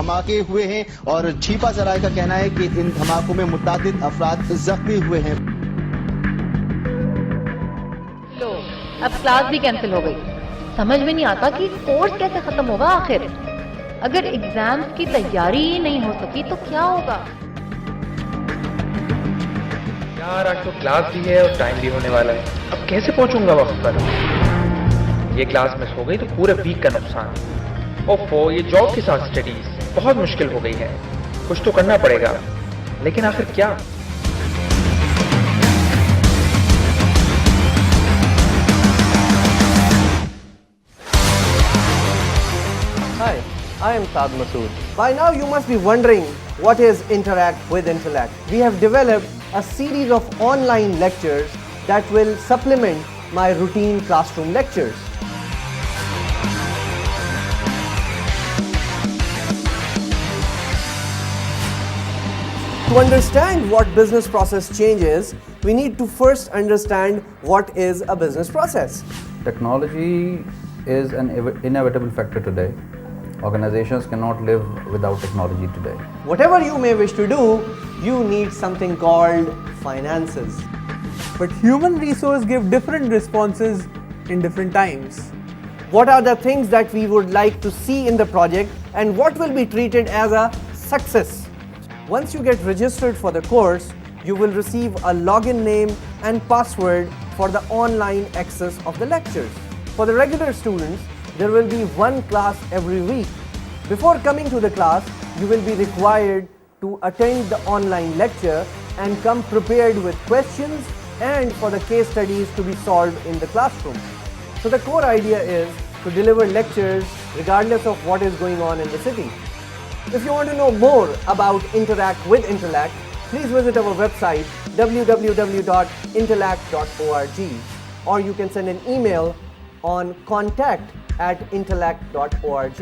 धमाके हुए हैं और छिपा सराय का कहना है कि इन धमाकों में मुतादिद अफराद जख्मी हुए हैं। लो, अब क्लास भी कैंसिल हो गई। समझ में नहीं आता कि कोर्स कैसे खत्म होगा आखिर। अगर एग्जाम्स की तैयारी ही नहीं हो सकी तो क्या होगा? यार आज तो क्लास भी है और टाइम भी होने वाला है। अब कैसे पहुंचूंगा वक्त पर? ये क्लास मिस हो गई तो पूरे वीक का नुकसान। ओफो, ये जॉब के साथ स्टडीज बहुत मुश्किल हो गई है। कुछ तो करना पड़ेगा, लेकिन आखिर क्या? Hi, I am Saad Masood. By now you must be wondering what is Interact with Intellect. We have developed a series of online lectures that will supplement my routine classroom lectures. To understand what business process change is, we need to first understand what is a business process. Technology is an inevitable factor today. Organizations cannot live without technology today. Whatever you may wish to do, you need something called finances. But human resource give different responses in different times. What are the things that we would like to see in the project and what will be treated as a success? Once you get registered for the course, you will receive a login name and password for the online access of the lectures. For the regular students, there will be one class every week. Before coming to the class, you will be required to attend the online lecture and come prepared with questions and for the case studies to be solved in the classroom. So the core idea is to deliver lectures regardless of what is going on in the city. If you want to know more about Interact with Intellect, please visit our website www.intellect.org or you can send an email on contact@intellect.org.